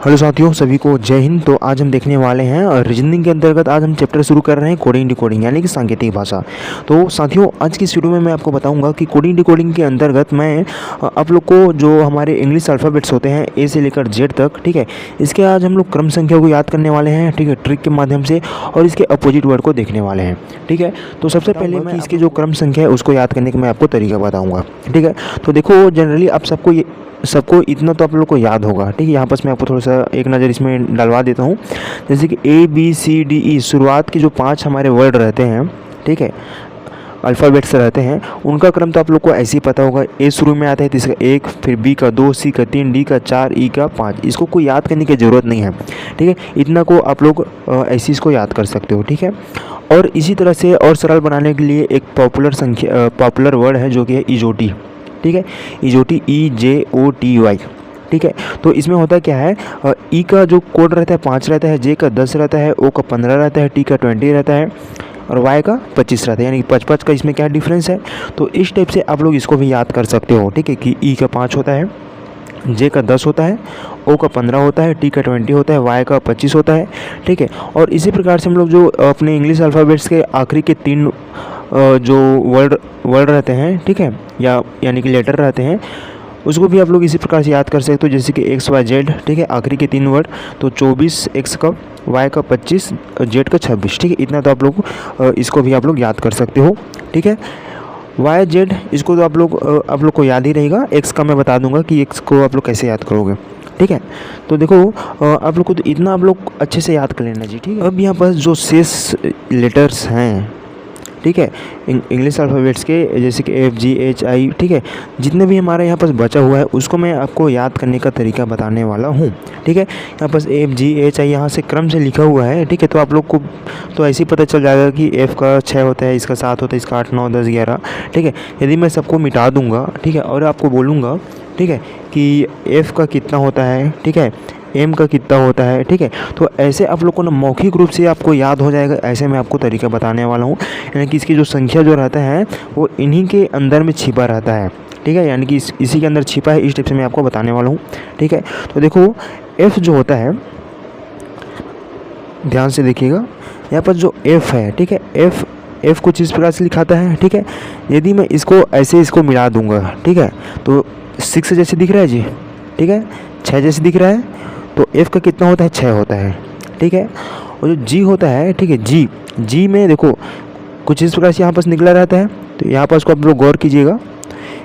Hello साथियों, सभी को जय हिंद। तो आज हम देखने वाले हैं और रीजनिंग के अंतर्गत आज हम चैप्टर शुरू कर रहे हैं कोडिंग डिकोडिंग यानी कि सांकेतिक भाषा। तो साथियों, आज की इस वीडियो में मैं आपको बताऊंगा कि कोडिंग डिकोडिंग के अंतर्गत मैं आप लोग को जो हमारे इंग्लिश अल्फ़ाबेट्स होते हैं ए से लेकर जेड तक, ठीक है, इसके आज हम लोग क्रम संख्या को याद करने वाले हैं, ठीक है, ट्रिक के माध्यम से, और इसके अपोजिट वर्ड को देखने वाले हैं, ठीक है। तो सबसे पहले मैं इसके जो क्रम संख्या है उसको याद करने का मैं आपको तरीका बताऊँगा, ठीक है। तो देखो, जनरली आप सबको इतना तो आप लोग को याद होगा, ठीक है। यहाँ पर मैं आपको थोड़ा सा एक नज़र इसमें डलवा देता हूँ। जैसे कि ABCDE शुरुआत के जो 5 हमारे वर्ड रहते हैं, ठीक है, अल्फ़ाबेट्स रहते हैं, उनका क्रम तो आप लोग को ऐसे ही पता होगा। ए शुरू में आता है तो इसका 1, फिर B का 2, C का 3, D का 4, E का 5। इसको कोई याद करने की ज़रूरत नहीं है, ठीक है। इतना को आप लोग ऐसे इसको याद कर सकते हो, ठीक है। और इसी तरह से और सरल बनाने के लिए एक पॉपुलर वर्ड है जो कि है इजोटी, ठीक है। इजोटी EJOTY, ठीक है। तो इसमें होता क्या है, ई का जो कोड रहता है 5 रहता है, जे का 10 रहता है, ओ का 15 रहता है, टी का 20 रहता है और वाई का 25 रहता है, यानी 55 का इसमें क्या डिफरेंस है। तो इस टाइप से आप लोग इसको भी याद कर सकते हो, ठीक है, कि ई का 5 होता है, जे का 10 होता है, ओ का 15 होता है, टी का 20 होता है, वाई का 25 होता है, ठीक है। और इसी प्रकार से हम लोग जो अपने इंग्लिश अल्फ़ाबेट्स के आखिरी के 3 जो वर्ड रहते हैं, ठीक है, यानी कि लेटर रहते हैं, उसको भी आप लोग इसी प्रकार से याद कर सकते हो। जैसे कि XYZ, ठीक है, आखिरी के 3 वर्ड, तो 24, X का, Y का 25, Z का 26, ठीक है। इतना तो आप लोग इसको भी आप लोग याद कर सकते हो, ठीक है। YZ इसको तो आप लोग को याद ही रहेगा। X का मैं बता दूंगा कि X को आप लोग कैसे याद करोगे, ठीक है। तो देखो, आप लोग को तो इतना आप लोग अच्छे से याद कर लेना जी, ठीक है। अब यहाँ पर जो शेष लेटर्स हैं, ठीक है, इंग्लिश अल्फ़ाबेट्स के, जैसे कि FGHI, ठीक है, जितने भी हमारे यहाँ पास बचा हुआ है उसको मैं आपको याद करने का तरीका बताने वाला हूँ, ठीक है। यहाँ पास FGHI यहाँ से क्रम से लिखा हुआ है, ठीक है। तो आप लोग को तो ऐसे ही पता चल जाएगा कि F का 6 होता है, इसका 7 होता है, इसका 8, 9, 10, 11, ठीक है। यदि मैं सबको मिटा दूँगा, ठीक है, और आपको बोलूँगा, ठीक है, कि F का कितना होता है, ठीक है, M का कितना होता है, ठीक है, तो ऐसे आप लोग को ना मौखिक रूप से आपको याद हो जाएगा। ऐसे मैं आपको तरीका बताने वाला हूँ, यानी कि इसकी जो संख्या जो रहता है वो इन्हीं के अंदर में छिपा रहता है, ठीक है, यानी कि इसी के अंदर छिपा है। इस टाइप से मैं आपको बताने वाला हूँ, ठीक है। तो देखो, F जो होता है, ध्यान से देखिएगा, यहाँ पर जो F है, ठीक है, F कुछ इस प्रकार से लिखाता है, ठीक है। यदि मैं इसको मिला दूँगा, ठीक है, तो 6 जैसे दिख रहा है जी, ठीक है, 6 जैसे दिख रहा है, तो F का कितना होता है, 6 होता है, ठीक है। और जो G होता है, ठीक है, G में देखो कुछ इस प्रकार से यहाँ पास निकला रहता है, तो यहाँ पास को आप लोग गौर कीजिएगा,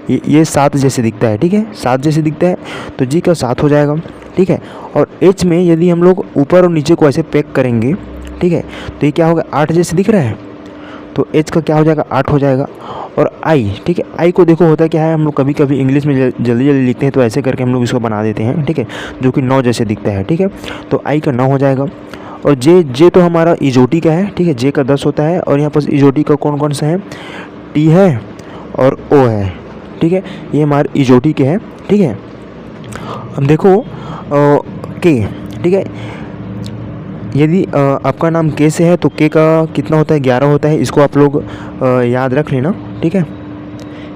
ये 7 जैसे दिखता है, ठीक है, 7 जैसे दिखता है, तो G का 7 हो जाएगा, ठीक है। और H में यदि हम लोग ऊपर और नीचे को ऐसे पैक करेंगे, ठीक है, तो ये क्या होगा, 8 जैसे दिख रहा है, तो H का क्या हो जाएगा, 8 हो जाएगा। और I, ठीक है, I को देखो होता क्या है, हम लोग कभी कभी इंग्लिश में जल्दी लिखते हैं, तो ऐसे करके हम लोग इसको बना देते हैं, ठीक है, जो कि 9 जैसे दिखता है, ठीक है। तो I का 9 हो जाएगा। और J तो हमारा इजोटी का है, ठीक है, J का 10 होता है। और यहाँ पर इजोटी का कौन कौन सा है, T है और O है, ठीक है, ये हमारे इजोटी के हैं, ठीक है। अब देखो K, ठीक है, यदि आपका नाम K से है तो K का कितना होता है, 11 होता है। इसको आप लोग याद रख लेना, ठीक है,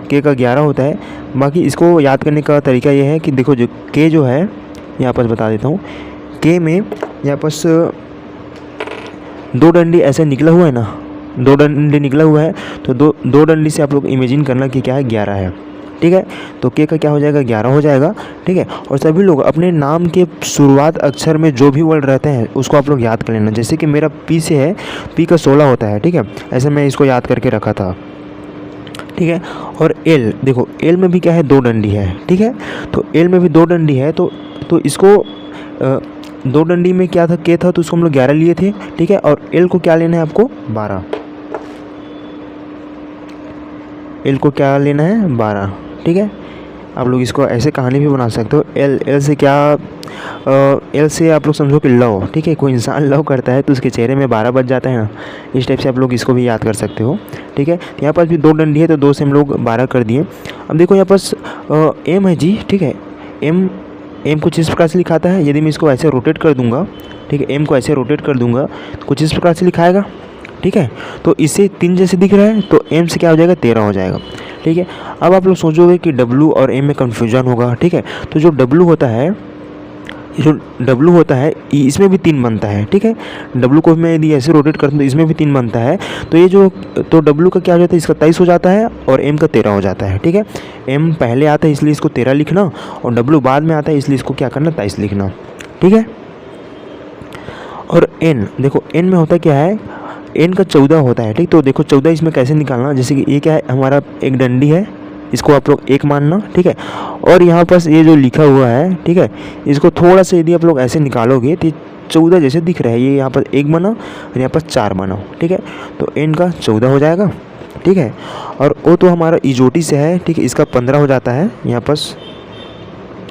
K का 11 होता है। बाकी इसको याद करने का तरीका ये है कि देखो, जो K जो है, यहाँ पर बता देता हूँ, K में यहाँ पर 2 डंडी ऐसे निकला हुआ है ना, 2 डंडी निकला हुआ है, तो दो डंडी से आप लोग इमेजिन करना कि क्या है, 11 है, ठीक है। तो K का क्या हो जाएगा, 11 हो जाएगा, ठीक है। और सभी लोग अपने नाम के शुरुआत अक्षर में जो भी वर्ड रहते हैं उसको आप लोग याद कर लेना। जैसे कि मेरा P से है, P का 16 होता है, ठीक है, ऐसे मैं इसको याद करके रखा था, ठीक है। और L, देखो L में भी क्या है, 2 डंडी है, ठीक है। तो L में भी 2 डंडी है, तो इसको 2 डंडी में क्या था, K था, तो उसको हम लोग 11 लिए थे, ठीक है। और L को क्या लेना है आपको, 12, L को क्या लेना है, 12, ठीक है। आप लोग इसको ऐसे कहानी भी बना सकते हो। L से क्या, L से आप लोग समझो कि लव, ठीक है, कोई इंसान लव करता है तो उसके चेहरे में 12 बज जाता है ना, इस टाइप से आप लोग इसको भी याद कर सकते हो, ठीक है। यहाँ पास भी 2 डंडी है, तो 2 से हम लोग 12 कर दिए। अब देखो यहाँ पास M है जी, ठीक है, M कुछ इस प्रकार से लिखाता है। यदि मैं इसको ऐसे रोटेट कर दूँगा, ठीक है, M को ऐसे रोटेट कर दूँगा तो कुछ इस प्रकार से लिखाएगा, ठीक है। तो इससे 3 जैसे दिख रहा है, तो M से क्या हो जाएगा, 13 हो जाएगा, ठीक है। अब आप लोग सोचोगे कि W और M में कन्फ्यूजन होगा, ठीक है। तो जो W होता है, ये जो W होता है इसमें भी 3 बनता है, ठीक है। W को मैं यदि ऐसे रोटेट करता हूँ तो इसमें भी 3 बनता है। तो ये जो तो W का क्या हो जाता है, इसका 23 हो जाता है और M का 13 हो जाता है, ठीक है। M पहले आता है इसलिए इसको 13 लिखना और W बाद में आता है इसलिए इसको क्या करना, 23 लिखना, ठीक है। और N देखो, N में होता क्या है, N का 14 होता है, ठीक। तो देखो 14 इसमें कैसे निकालना, जैसे कि ये क्या है, हमारा एक डंडी है, इसको आप लोग 1 मानना, ठीक है। और यहाँ पर ये जो लिखा हुआ है, ठीक है, इसको थोड़ा सा यदि आप लोग ऐसे निकालोगे तो 14 जैसे दिख रहा है, ये यहाँ पर 1 बना और यहाँ पर 4 बना, ठीक है। तो N का 14 हो जाएगा, ठीक है। और O तो हमारा इजोटी से है, ठीक है, इसका 15 हो जाता है यहाँ पर,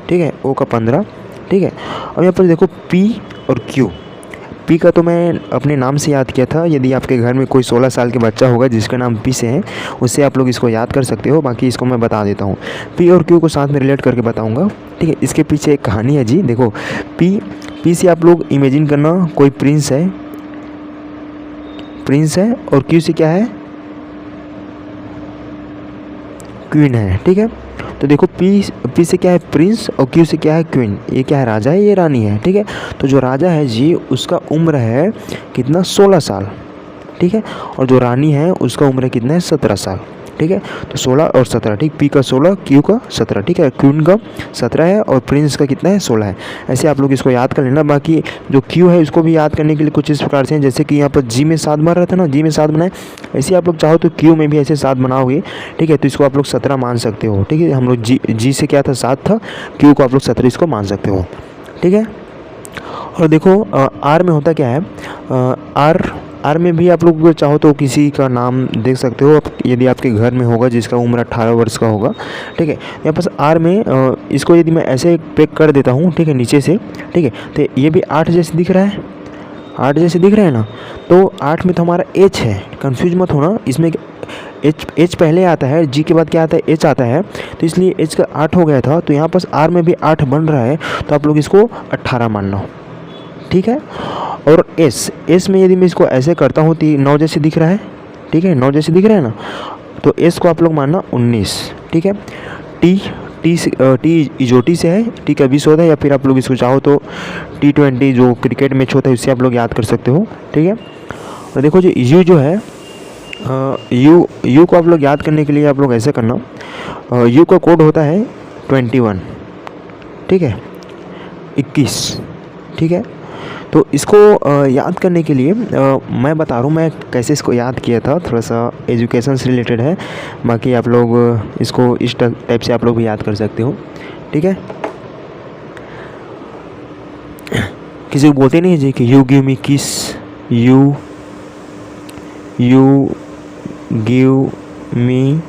ठीक है, O का 15, ठीक है। अब यहाँ पर देखो P और Q। P का तो मैं अपने नाम से याद किया था, यदि आपके घर में कोई 16 साल के बच्चा होगा जिसका नाम P से है, उससे आप लोग इसको याद कर सकते हो। बाकी इसको मैं बता देता हूँ, P और Q को साथ में रिलेट करके बताऊँगा, ठीक है। इसके पीछे एक कहानी है जी। देखो P से आप लोग इमेजिन करना कोई प्रिंस है और Q से क्या है, क्वीन है, ठीक है। तो देखो P से क्या है, प्रिंस, और Q से क्या है, क्वीन। ये क्या है, राजा है, ये रानी है, ठीक है। तो जो राजा है जी उसका उम्र है कितना, 16 साल, ठीक है। और जो रानी है उसका उम्र है कितना है, 17 साल, ठीक है। तो 16 और 17, ठीक। P का 16, Q का 17, ठीक है। क्वीन का 17 है और प्रिंस का कितना है, 16 है। ऐसे आप लोग इसको याद कर लेना। बाकी जो Q है उसको भी याद करने के लिए कुछ इस प्रकार से हैं, जैसे कि यहाँ पर G में 7 बन रहा था ना, G में 7 बनाए, ऐसे आप लोग चाहो तो Q में भी ऐसे 7 बनाओगे, ठीक है। तो इसको आप लोग 17 मान सकते हो, ठीक है। हम लोग G से क्या था, 7 था, Q को आप लोग 17 इसको मान सकते हो, ठीक है। और देखो R में होता क्या है, R में भी आप लोग चाहो तो किसी का नाम देख सकते हो, यदि आपके घर में होगा जिसका उम्र 18 वर्ष का होगा, ठीक है। यहाँ पर R में इसको यदि मैं ऐसे पैक कर देता हूँ, ठीक है, नीचे से, ठीक है, तो ये भी 8 जैसे दिख रहा है, 8 जैसे दिख रहा है ना। तो 8 में तो हमारा H है, कंफ्यूज मत होना, इसमें H पहले आता है, G के बाद क्या आता है, H आता है, तो इसलिए H का 8 हो गया था। तो यहाँ पर R में भी 8 बन रहा है, तो आप लोग इसको 18 मानना, ठीक है। और S में यदि मैं इसको ऐसे करता हूँ तो 9 जैसे दिख रहा है, ठीक है, 9 जैसे दिख रहा है ना। तो S को आप लोग मानना 19, ठीक है। T इजोटी से है, T का 20 होता है, या फिर आप लोग इसको चाहो तो T20 जो क्रिकेट मैच होता है उससे आप लोग याद कर सकते हो, ठीक है। और देखो जो U जो है, U को आप लोग याद करने के लिए आप लोग ऐसे करना, U का कोड होता है 21, ठीक है, 21, ठीक है। तो इसको याद करने के लिए मैं बता रहा हूँ मैं कैसे इसको याद किया था, थोड़ा सा एजुकेशन से रिलेटेड है। बाकी आप लोग इसको इस टाइप से आप लोग भी याद कर सकते हो, ठीक है। किसी को बोलते नहीं जी कि यू गिव मी किस, यू गिव मी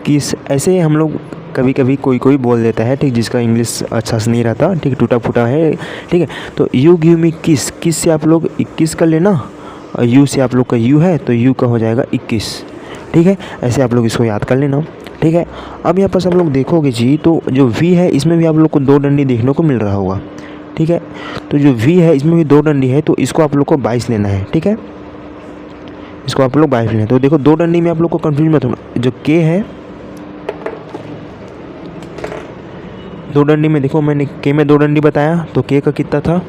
किस, ऐसे हम लोग कभी कभी कोई बोल देता है, ठीक, जिसका इंग्लिश अच्छा से नहीं रहता, ठीक, टूटा फूटा है, ठीक है। तो यू गिव मी किस से आप लोग 21 कर लेना, और यू से आप लोग का यू है तो यू का हो जाएगा 21, ठीक है। ऐसे आप लोग इसको याद कर लेना, ठीक है। अब यहाँ पर आप लोग देखोगे जी, तो जो V है इसमें भी आप लोग को 2 डंडी देखने को मिल रहा होगा, ठीक है। तो जो V है इसमें भी 2 डंडी है, तो इसको आप लोग को 22 लेना है, ठीक है। इसको आप लोग 22 लेना। तो देखो 2 डंडी में आप लोग को कंफ्यूज मत होना, जो K है 2 डंडी में, देखो मैंने K में 2 डंडी बताया, तो K का कितना था,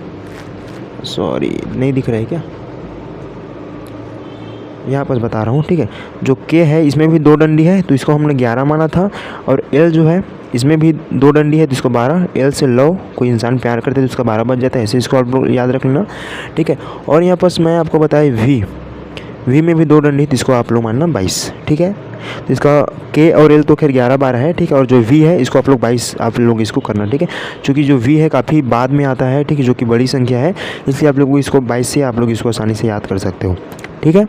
सॉरी नहीं दिख रहा है क्या, यहाँ पर बता रहा हूँ, ठीक है। जो K है इसमें भी 2 डंडी है, तो इसको हमने 11 माना था। और L जो है इसमें भी 2 डंडी है, तो इसको 12, L से लव, कोई इंसान प्यार करते है तो उसका 12 बच जाता है, ऐसे इसको आप लोग याद रख लेना, ठीक है। और यहाँ पर मैं आपको बताया V में भी 2 डंडी है, तो इसको आप लोग मानना 22, ठीक है। तो इसका K और L तो खैर 11-12 है, ठीक है। और जो V है इसको आप लोग 22 आप लोग इसको करना, ठीक है। क्योंकि जो V है काफ़ी बाद में आता है, ठीक है, जो कि बड़ी संख्या है, इसलिए आप लोग इसको 22 से आप लोग इसको आसानी से याद कर सकते हो, ठीक है।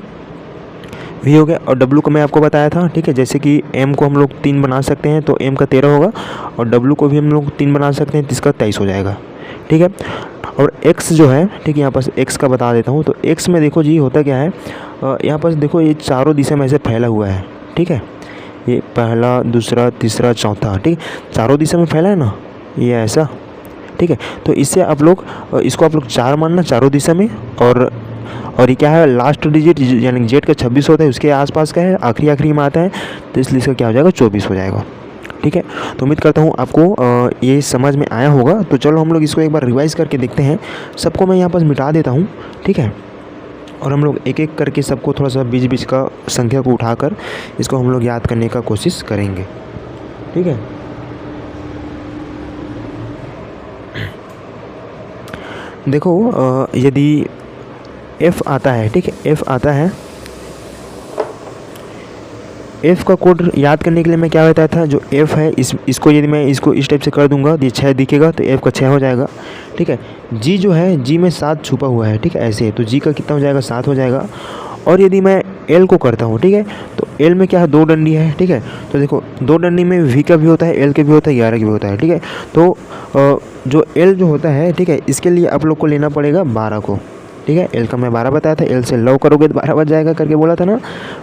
V हो गया। और W को मैं आपको बताया था, ठीक है, जैसे कि M को हम लोग 3 बना सकते हैं, तो M का 13 होगा, और W को भी हम लोग 3 बना सकते हैं, तो इसका 23 हो जाएगा, ठीक है। और X जो है, ठीक है, यहाँ पर X का बता देता हूँ। तो X में देखो जी होता क्या है, यहाँ पर देखो ये चारों दिशा में ऐसे फैला हुआ है, ठीक है, ये पहला, दूसरा, तीसरा, चौथा, ठीक, चारों दिशा में फैला है ना, ये ऐसा, ठीक है। तो इससे आप लोग इसको आप लोग 4 मानना चारों दिशा में। और ये क्या है, लास्ट डिजिट यानी जेड का 26 होता है, उसके आसपास का है, आखिरी में आता है, तो इसलिए इसका क्या हो जाएगा, 24 हो जाएगा, ठीक। ठीक है। तो उम्मीद करता हूँ आपको ये समझ में आया होगा। तो चलो हम लोग इसको एक बार रिवाइज़ करके देखते हैं। सबको मैं यहाँ पर मिटा देता हूँ, ठीक है, और हम लोग एक एक करके सबको थोड़ा सा बीच बीच का संख्या को उठाकर इसको हम लोग याद करने का कोशिश करेंगे, ठीक है। देखो यदि f आता है, ठीक है, f आता है, f का कोड याद करने के लिए मैं क्या बताया था, जो f है इसको यदि मैं इसको इस टाइप से कर दूंगा तो ये 6 दिखेगा, तो f का 6 हो जाएगा, ठीक है। g जो है, g में 7 छुपा हुआ है, ठीक है, ऐसे, तो g का कितना हो जाएगा, 7 हो जाएगा। और यदि मैं l को करता हूँ, ठीक है, तो l में क्या है, 2 डंडी है, ठीक है। तो देखो 2 डंडी में v का भी होता है, l का भी होता है, 11 का भी होता है, ठीक है। तो जो l जो होता है, ठीक है, इसके लिए आप लोग को लेना पड़ेगा 12 को, ठीक है। l का मैं 12 बताया था, l से लव करोगे तो 12 बच जाएगा करके बोला था ना,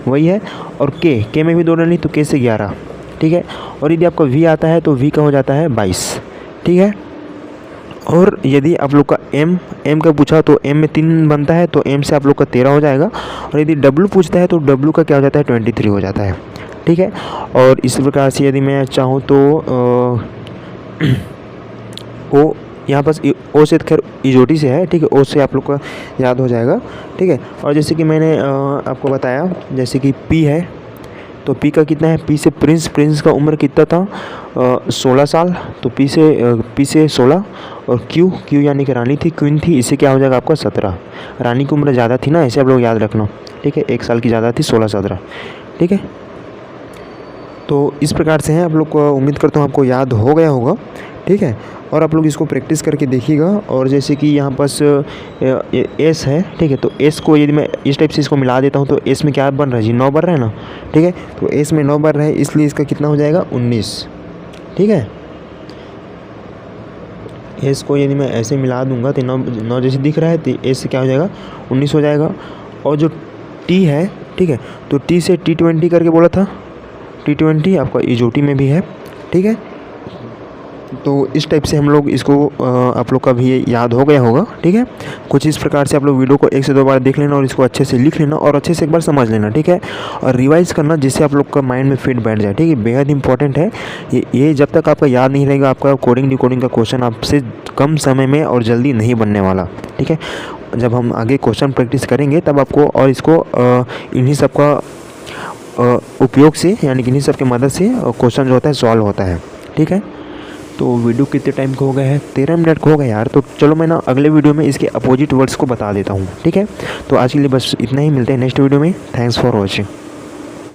वही है। और k में भी 2 डंडी, तो k से 11, ठीक है। और यदि आपका v आता है तो v का हो जाता है 22, ठीक है। और यदि आप लोग का m का पूछा तो m में 3 बनता है, तो m से आप लोग का 13 हो जाएगा। और यदि w पूछता है तो w का क्या हो जाता है, 23 हो जाता है, ठीक है। और इस प्रकार से यदि मैं चाहूँ तो ओ यहाँ पास ओ से खैर इजोटी से है, ठीक है, ओ से आप लोग का याद हो जाएगा, ठीक है। और जैसे कि मैंने आपको बताया, जैसे कि पी है, तो पी का कितना है, पी से प्रिंस का उम्र कितना था, 16 साल, तो पी से 16। और क्यू यानी कि रानी थी, क्वीन थी, इससे क्या हो जाएगा आपका 17। रानी की उम्र ज़्यादा थी ना, ऐसे आप लोग याद रखना, ठीक है, 1 साल की ज़्यादा थी, 16-17, ठीक है। तो इस प्रकार से है, आप लोग को उम्मीद करता हूँ आपको याद हो गया होगा, ठीक है। और आप लोग इसको प्रैक्टिस करके देखिएगा। और जैसे कि यहाँ पास एस है, ठीक है, तो एस को यदि मैं इस टाइप से इसको मिला देता हूँ तो एस में क्या बन रहा है जी, 9 बन रहा है ना, ठीक है। तो एस में 9 बन रहा है, इसलिए इसका कितना हो जाएगा, 19, ठीक है। एस को यदि मैं ऐसे मिला दूंगा तो 9 जैसे दिख रहा है, तो एस से क्या हो जाएगा, 19 हो जाएगा। और जो टी है, ठीक है, तो टी से T20 करके बोला था, T20 आपका इजोटी में भी है, ठीक है। तो इस टाइप से हम लोग इसको आप लोग का भी ये याद हो गया होगा, ठीक है। कुछ इस प्रकार से आप लोग वीडियो को 1 से 2 बार देख लेना और इसको अच्छे से लिख लेना और अच्छे से एक बार समझ लेना, ठीक है। और रिवाइज करना जिससे आप लोग का माइंड में फिट बैठ जाए, ठीक है, बेहद इंपॉर्टेंट है ये। जब तक आपका याद नहीं रहेगा, आपका कोडिंग डिकोडिंग का क्वेश्चन आपसे कम समय में और जल्दी नहीं बनने वाला, ठीक है। जब हम आगे क्वेश्चन प्रैक्टिस करेंगे तब आपको और इसको इन्हीं सब का उपयोग से, यानी कि इन्हीं सब की मदद से क्वेश्चन जो होता है सॉल्व होता है, ठीक है। तो वीडियो कितने टाइम का हो गया है, 13 मिनट का हो गया यार। तो चलो मैं ना अगले वीडियो में इसके अपोजिट वर्ड्स को बता देता हूँ, ठीक है। तो आज के लिए बस इतना ही, मिलते हैं नेक्स्ट वीडियो में। Thanks for watching.